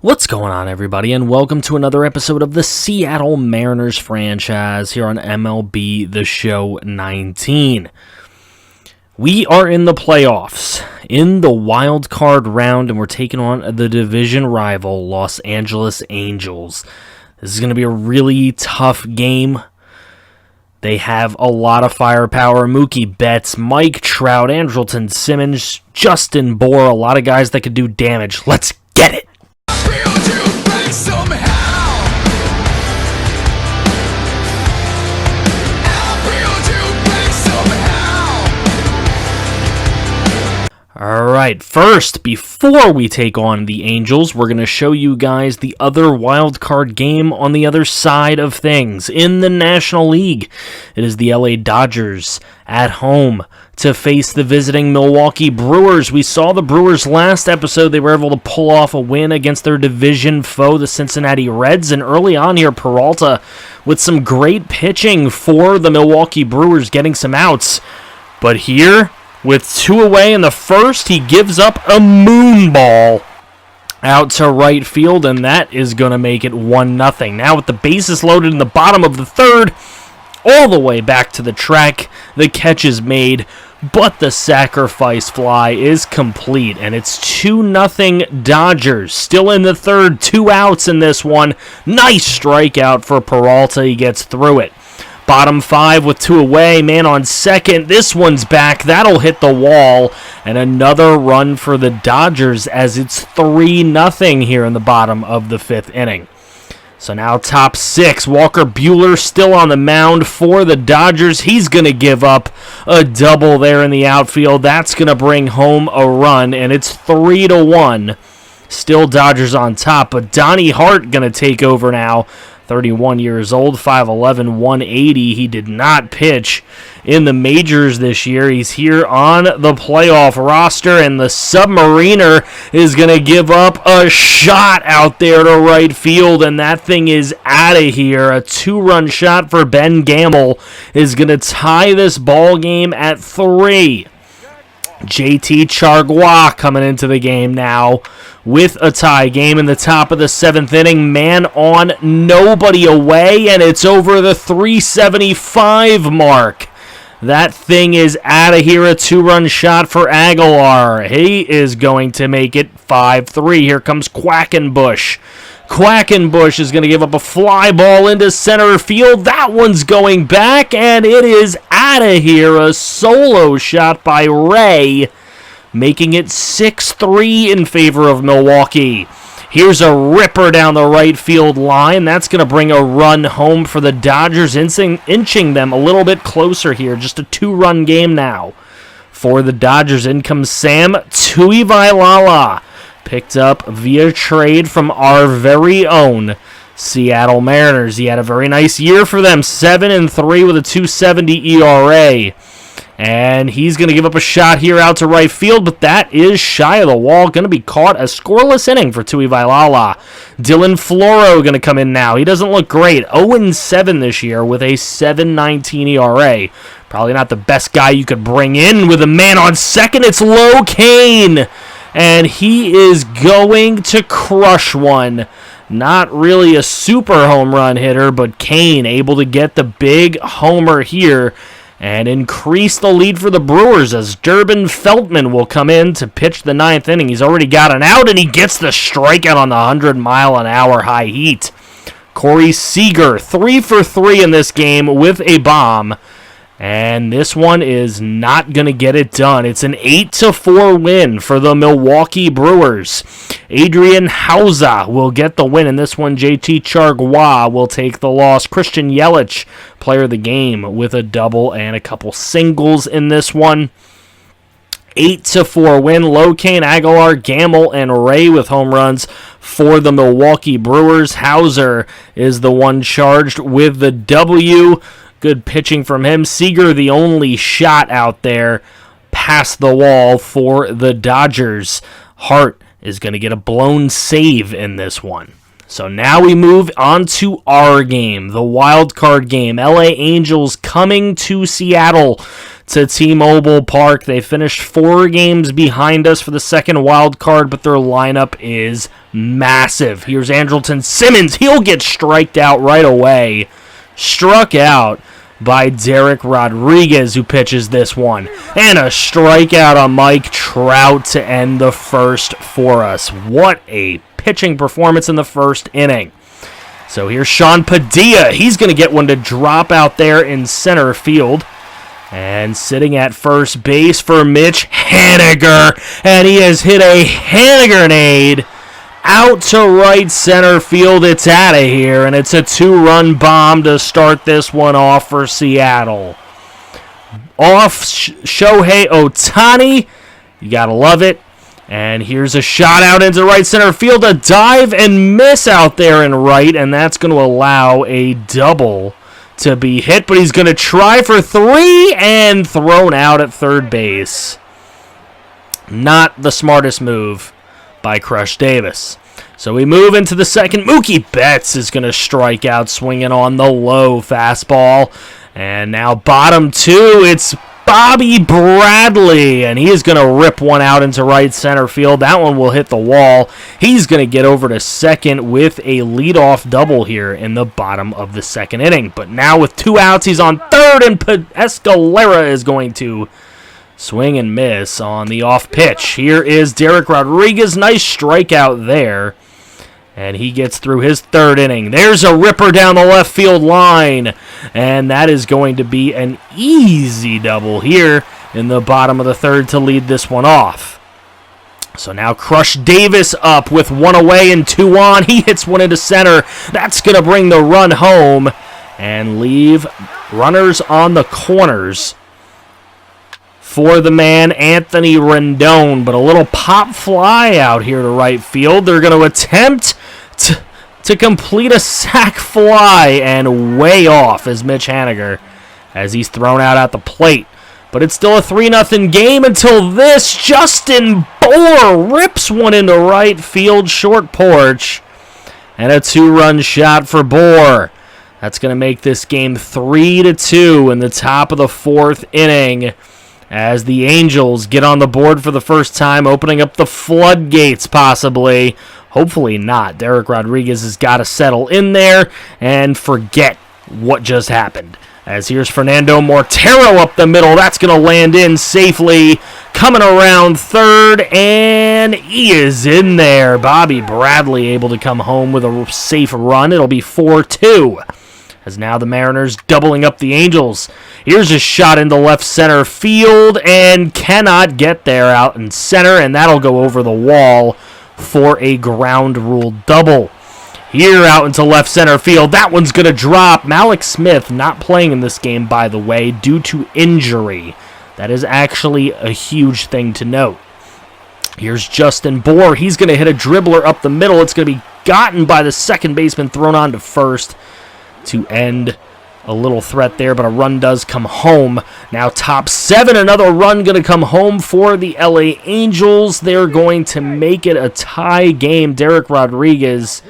What's going on, everybody, and welcome to another episode of the Seattle Mariners franchise here on MLB The Show 19. We are in the playoffs, in the wild card round, and we're taking on the division rival, Los Angeles Angels. This is going to be a really tough game. They have a lot of firepower. Mookie Betts, Mike Trout, Andrelton Simmons, Justin Bour, a lot of guys that could do damage. Let's get it! Alright, first, before we take on the Angels, we're going to show you guys the other wild card game on the other side of things. In the National League, it is the LA Dodgers at home to face the visiting Milwaukee Brewers. We saw the Brewers last episode. They were able to pull off a win against their division foe, the Cincinnati Reds. And early on here, Peralta with some great pitching for the Milwaukee Brewers, getting some outs. But here, with two away in the first, he gives up a moon ball out to right field, and that is going to make it 1-0. Now with the bases loaded in the bottom of the third, all the way back to the track, the catch is made, but the sacrifice fly is complete, and it's 2-0 Dodgers. Still in the third, 2 outs in this one. Nice strikeout for Peralta. He gets through it. Bottom 5 with 2 away, man on second. This one's back. That'll hit the wall. And another run for the Dodgers as it's 3-0 here in the bottom of the 5th inning. So now top 6, Walker Buehler still on the mound for the Dodgers. He's going to give up a double there in the outfield. That's going to bring home a run, and it's 3-1. Still Dodgers on top, but Donnie Hart going to take over now. 31 years old, 5'11", 180. He did not pitch in the majors this year. He's here on the playoff roster, and the Submariner is going to give up a shot out there to right field, and that thing is out of here. A 2-run shot for Ben Gamble is going to tie this ball game at 3. JT Chargois coming into the game now with a tie game in the top of the 7th inning. Man on, nobody away, and it's over the 375 mark. That thing is out of here. A 2-run shot for Aguilar. He is going to make it 5-3. Here comes Quackenbush. Quackenbush is going to give up a fly ball into center field. That one's going back, and it is out of here. A solo shot by Ray, making it 6-3 in favor of Milwaukee. Here's a ripper down the right field line. That's going to bring a run home for the Dodgers, inching them a little bit closer here. Just a 2-run game now. For the Dodgers, in comes Sam Tuivailala, picked up via trade from our very own Seattle Mariners. He had a very nice year for them, 7-3 with a 2.70 ERA. And he's going to give up a shot here out to right field, but that is shy of the wall. Going to be caught. A scoreless inning for Tuivailala. Dylan Floro going to come in now. He doesn't look great. 0-7 this year with a 7.19 ERA. Probably not the best guy you could bring in. With a man on second, it's Low Kane. And he is going to crush one. Not really a super home run hitter, but Kane able to get the big homer here and increase the lead for the Brewers as Durbin Feltman will come in to pitch the 9th inning. He's already got an out, and he gets the strikeout on the 100-mile-an-hour high heat. Corey Seager, 3 for 3 in this game with a bomb. And this one is not going to get it done. It's an 8-4 win for the Milwaukee Brewers. Adrian Hauser will get the win in this one. JT Chargois will take the loss. Christian Yelich, player of the game, with a double and a couple singles in this one. 8-4 win. Low Kane, Aguilar, Gamble, and Ray with home runs for the Milwaukee Brewers. Hauser is the one charged with the W. Good pitching from him. Seager, the only shot out there past the wall for the Dodgers. Hart is going to get a blown save in this one. So now we move on to our game, the wild card game. LA Angels coming to Seattle to T-Mobile Park. They finished 4 games behind us for the second wild card, but their lineup is massive. Here's Andrelton Simmons. He'll get striked out right away. Struck out by Derek Rodriguez, who pitches this one. And a strikeout on Mike Trout to end the first for us. What a pitching performance in the first inning. So here's Sean Padilla. He's going to get one to drop out there in center field. And sitting at first base for Mitch Haniger. And he has hit a Haniger-nade out to right center field. It's out of here. And it's a 2-run bomb to start this one off for Seattle. Off Shohei Ohtani. You got to love it. And here's a shot out into right center field. A dive and miss out there in right. And that's going to allow a double to be hit. But he's going to try for 3 and thrown out at third base. Not the smartest move by Crush Davis. So we move into the second. Mookie Betts is going to strike out swinging on the low fastball. And now bottom 2, it's Bobby Bradley, and he is going to rip one out into right center field. That one will hit the wall. He's going to get over to second with a leadoff double here in the bottom of the second inning. But now with 2 outs, he's on third, and Escalera is going to swing and miss on the off pitch. Here is Derek Rodriguez. Nice strikeout there. And he gets through his third inning. There's a ripper down the left field line. And that is going to be an easy double here in the bottom of the third to lead this one off. So now Crush Davis up with 1 away and 2 on. He hits one into center. That's going to bring the run home and leave runners on the corners for the man Anthony Rendon. But a little pop fly out here to right field. They're going to attempt to complete a sac fly, and way off is Mitch Haniger as he's thrown out at the plate. But it's still a 3-0 game until this. Justin Bour rips one into right field, short porch, and a 2-run shot for Bour. That's going to make this game 3-2 in the top of the 4th inning as the Angels get on the board for the first time, opening up the floodgates possibly. Hopefully not. Derek Rodriguez has got to settle in there and forget what just happened. As here's Fernando Mortero up the middle. That's going to land in safely. Coming around third, and he is in there. Bobby Bradley able to come home with a safe run. It'll be 4-2. As now the Mariners doubling up the Angels. Here's a shot into left center field and cannot get there out in center, and that'll go over the wall for a ground rule double. Here out into left center field. That one's going to drop. Malik Smith not playing in this game, by the way, due to injury. That is actually a huge thing to note. Here's Justin Bour. He's going to hit a dribbler up the middle. It's going to be gotten by the second baseman, thrown on to first to end a little threat there, but a run does come home. Now top 7, another run going to come home for the LA Angels. They're going to make it a tie game. Derek Rodriguez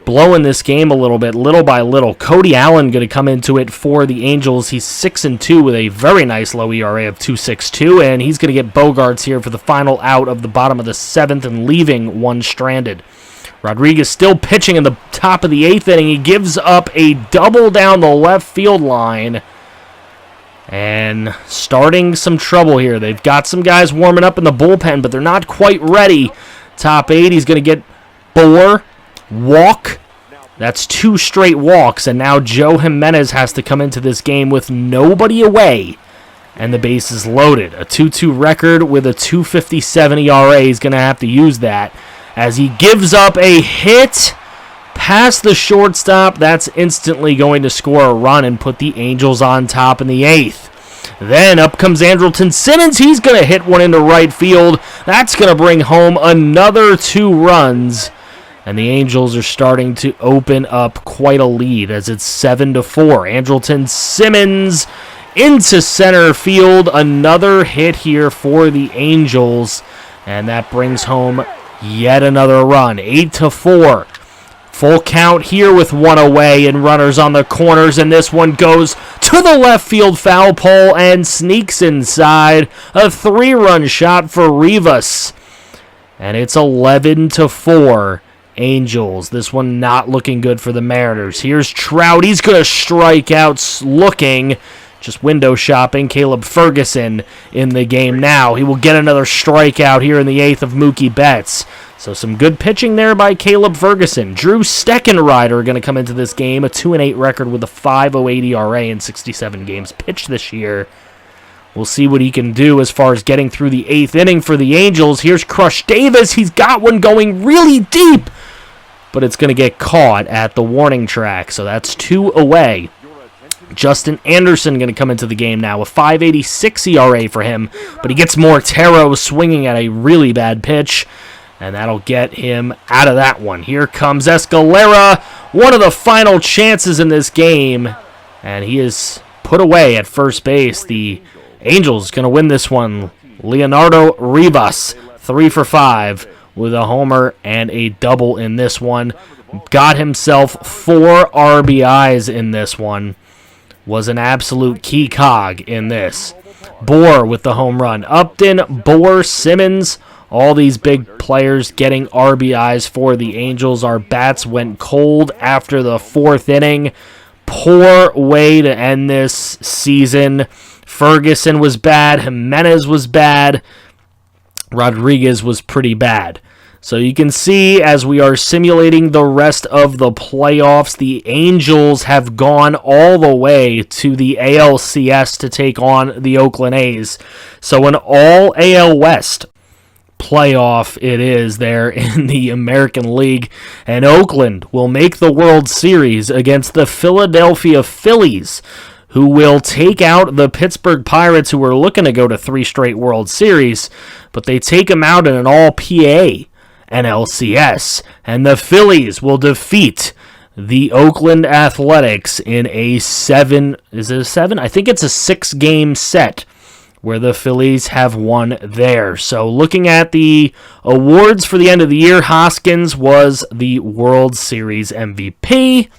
blowing this game a little bit, little by little. Cody Allen going to come into it for the Angels. He's 6-2 with a very nice low ERA of 2.62, and he's going to get Bogarts here for the final out of the bottom of the 7th and leaving one stranded. Rodriguez still pitching in the top of the 8th inning. He gives up a double down the left field line. And starting some trouble here. They've got some guys warming up in the bullpen, but they're not quite ready. Top 8, he's going to get Bour, walk. That's 2 straight walks. And now Joe Jimenez has to come into this game with nobody away. And the base is loaded. A 2-2 record with a 2.57 ERA. He's going to have to use that. As he gives up a hit past the shortstop, that's instantly going to score a run and put the Angels on top in the 8th. Then up comes Andrelton Simmons. He's going to hit one into right field. That's going to bring home another 2 runs. And the Angels are starting to open up quite a lead as it's 7-4. Andrelton Simmons into center field. Another hit here for the Angels. And that brings home yet another run, 8-4. Full count here with 1 away and runners on the corners, and this one goes to the left field foul pole and sneaks inside. A 3-run shot for Rivas. And it's 11-4. Angels. This one not looking good for the Mariners. Here's Trout. He's going to strike out looking. Just window shopping. Caleb Ferguson in the game now. He will get another strikeout here in the 8th of Mookie Betts. So some good pitching there by Caleb Ferguson. Drew Steckenrider going to come into this game. A 2-8 record with a 5.08 ERA in 67 games pitched this year. We'll see what he can do as far as getting through the 8th inning for the Angels. Here's Crush Davis. He's got one going really deep, but it's going to get caught at the warning track. So that's 2 away. Justin Anderson going to come into the game now. A 5.86 ERA for him, but he gets Mortero swinging at a really bad pitch, and that'll get him out of that one. Here comes Escalera, one of the final chances in this game, and he is put away at first base. The Angels going to win this one. Leonardo Rivas, 3 for 5 with a homer and a double in this one. Got himself 4 RBIs in this one. Was an absolute key cog in this. Bohr with the home run. Upton, Bohr, Simmons, all these big players getting RBIs for the Angels. Our bats went cold after the 4th inning. Poor way to end this season. Ferguson was bad. Jimenez was bad. Rodriguez was pretty bad. So you can see as we are simulating the rest of the playoffs, the Angels have gone all the way to the ALCS to take on the Oakland A's. So an all AL West playoff it is there in the American League, and Oakland will make the World Series against the Philadelphia Phillies, who will take out the Pittsburgh Pirates, who are looking to go to 3 straight World Series, but they take them out in an all-PA NLCS, and the Phillies will defeat the Oakland Athletics in a 7, is it a 7? I think it's a 6-game set where the Phillies have won there. So looking at the awards for the end of the year, Hoskins was the World Series MVP.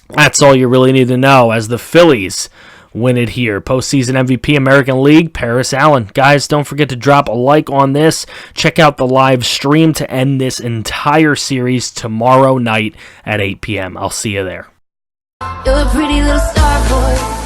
That's all you really need to know as the Phillies win it here. Postseason MVP American League, Paris Allen. Guys, don't forget to drop a like on this. Check out the live stream to end this entire series tomorrow night at 8 p.m. I'll see you there. You're a pretty little star boy.